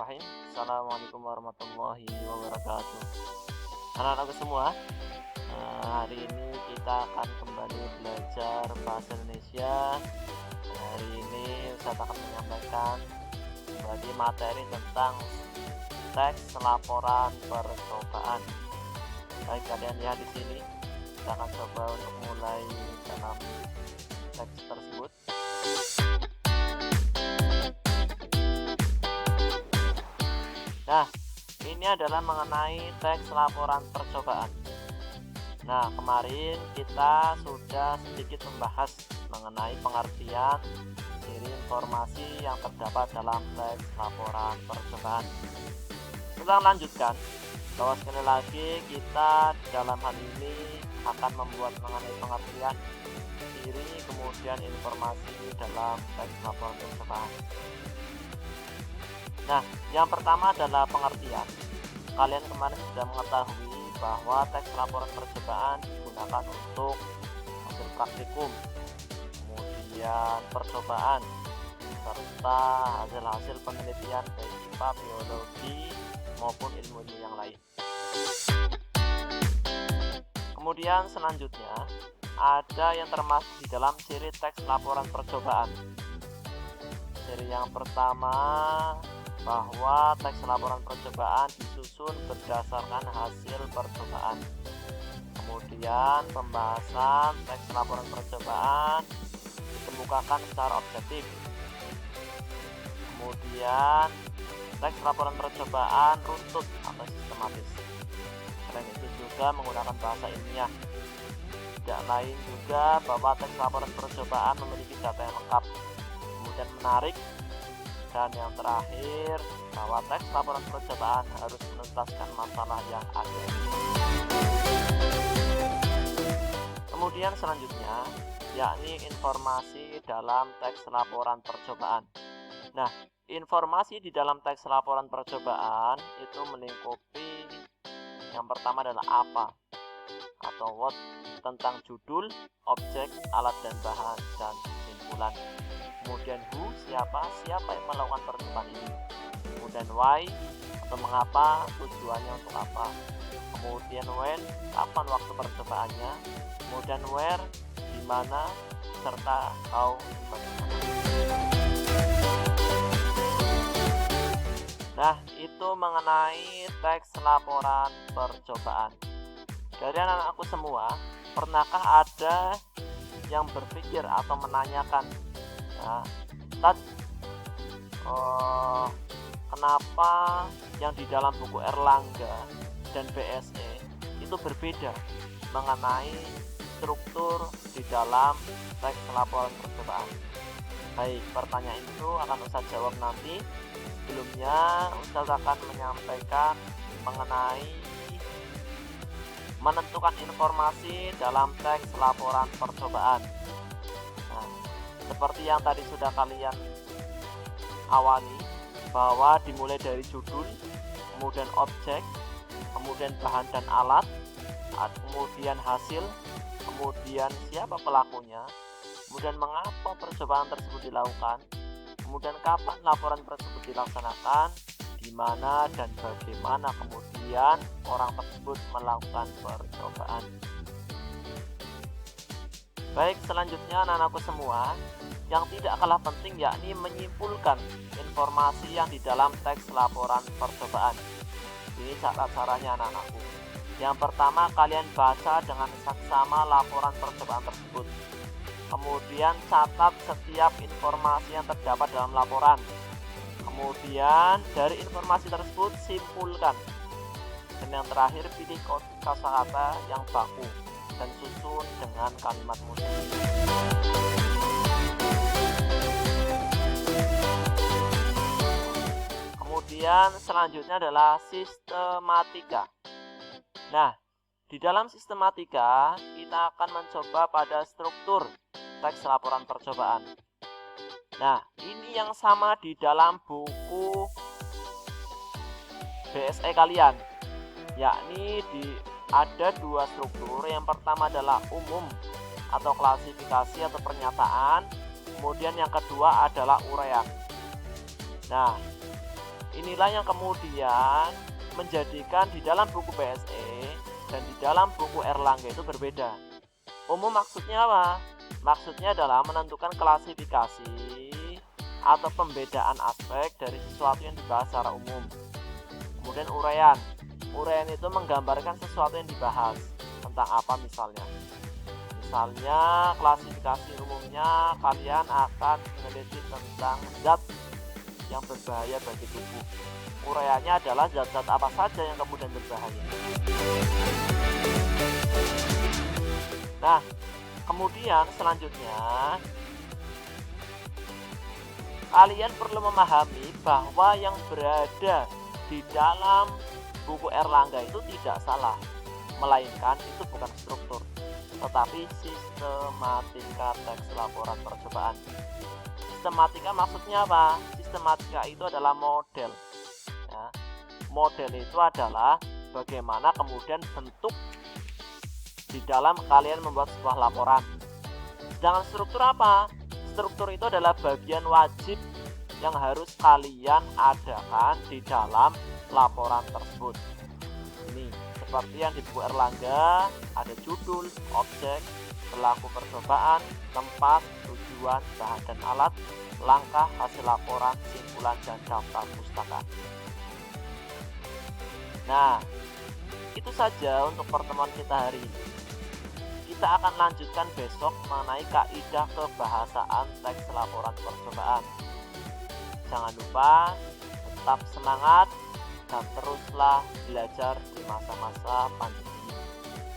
Bismillahirrahmanirrahim. Assalamualaikum warahmatullahi wabarakatuh. Anak-anakku semua, hari ini kita akan kembali belajar bahasa Indonesia. Hari ini Ustaz akan menyampaikan kembali materi tentang teks laporan percobaan. Baik, kalian lihat di sini. Kita akan coba untuk mulai dalam teks tersebut. Nah, ini adalah mengenai teks laporan percobaan. Nah, kemarin kita sudah sedikit membahas mengenai pengertian ciri informasi yang terdapat dalam teks laporan percobaan. Kita lanjutkan bahwa sekali lagi kita dalam hal ini akan membuat mengenai pengertian ciri kemudian informasi dalam teks laporan percobaan. Nah, yang pertama adalah pengertian. Kalian kemarin sudah mengetahui bahwa teks laporan percobaan digunakan untuk hasil praktikum, kemudian percobaan, serta hasil-hasil penelitian baik IPA, biologi, maupun ilmu-ilmu yang lain. Kemudian selanjutnya, ada yang termasuk di dalam ciri teks laporan percobaan. Ciri yang pertama, bahwa teks laporan percobaan disusun berdasarkan hasil percobaan. Kemudian pembahasan teks laporan percobaan dikemukakan secara objektif. Kemudian teks laporan percobaan runtut atau sistematis. Selain itu juga menggunakan bahasa ilmiah. Tidak lain juga bahwa teks laporan percobaan memiliki data yang lengkap, kemudian menarik. Dan yang terakhir, bahwa teks laporan percobaan harus menuntaskan masalah yang ada. Kemudian selanjutnya, yakni informasi dalam teks laporan percobaan. Nah, informasi di dalam teks laporan percobaan itu melingkupi yang pertama adalah apa atau what, tentang judul, objek, alat dan bahan, dan kesimpulan. Kemudian who, siapa yang melakukan percobaan ini. Kemudian why, atau mengapa, tujuannya untuk apa. Kemudian when, kapan waktu percobaannya. Kemudian where, di mana, serta how, bagaimana. Nah, itu mengenai teks laporan percobaan. Dari anak-anakku semua, pernahkah ada yang berpikir atau menanyakan, kenapa yang di dalam buku Erlangga dan BSE itu berbeda mengenai struktur di dalam teks laporan percobaan? Baik, pertanyaan itu akan Ustaz jawab nanti. Sebelumnya Ustaz akan menyampaikan mengenai menentukan informasi dalam teks laporan percobaan. Seperti yang tadi sudah kalian awali, bahwa dimulai dari judul, kemudian objek, kemudian bahan dan alat, kemudian hasil, kemudian siapa pelakunya, kemudian mengapa percobaan tersebut dilakukan, kemudian kapan laporan tersebut dilaksanakan, di mana dan bagaimana kemudian orang tersebut melakukan percobaan. Baik, selanjutnya anak-anakku semua, yang tidak kalah penting yakni menyimpulkan informasi yang di dalam teks laporan percobaan. Ini cara-caranya anak-anakku. Yang pertama, kalian baca dengan saksama laporan percobaan tersebut. Kemudian catat setiap informasi yang terdapat dalam laporan. Kemudian dari informasi tersebut simpulkan. Dan yang terakhir, pilih kosakata yang baku dan susun dengan kalimat mudah. Kemudian selanjutnya adalah sistematika. Nah, di dalam sistematika kita akan mencoba pada struktur teks laporan percobaan. Nah, ini yang sama di dalam buku BSE kalian, yakni ada dua struktur. Yang pertama adalah umum atau klasifikasi atau pernyataan. Kemudian yang kedua adalah uraian. Nah, Inilah yang kemudian menjadikan di dalam buku BSE dan di dalam buku Erlangga itu berbeda. Umum maksudnya apa? Maksudnya adalah menentukan klasifikasi atau pembedaan aspek dari sesuatu yang dibahas secara umum. Kemudian uraian. Uraian itu menggambarkan sesuatu yang dibahas. Tentang apa misalnya? Misalnya klasifikasi umumnya kalian akan meneliti tentang zat yang berbahaya bagi tubuh. Uraiannya adalah zat-zat apa saja yang kemudian berbahaya. Nah, kemudian selanjutnya kalian perlu memahami bahwa yang berada di dalam buku Erlangga itu tidak salah, melainkan itu bukan struktur, tetapi sistematika teks laporan percobaan. Sistematika maksudnya apa? Sistematika itu adalah model. Ya. Model itu adalah bagaimana kemudian bentuk di dalam kalian membuat sebuah laporan. Sedangkan struktur apa? Struktur itu adalah bagian wajib yang harus kalian adakan di dalam laporan tersebut. Ini seperti yang di buku Erlangga, ada judul, objek, pelaku percobaan, tempat, tujuan, bahan dan alat, langkah, hasil laporan, simpulan, dan daftar pustaka. Nah, itu saja untuk pertemuan kita hari ini. Kita akan lanjutkan besok mengenai kaidah kebahasaan teks laporan percobaan. Jangan lupa tetap semangat dan teruslah belajar di masa-masa pandemi.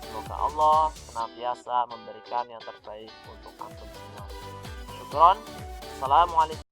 Semoga Allah senantiasa memberikan yang terbaik untuk antum semua. Syukron. Assalamualaikum.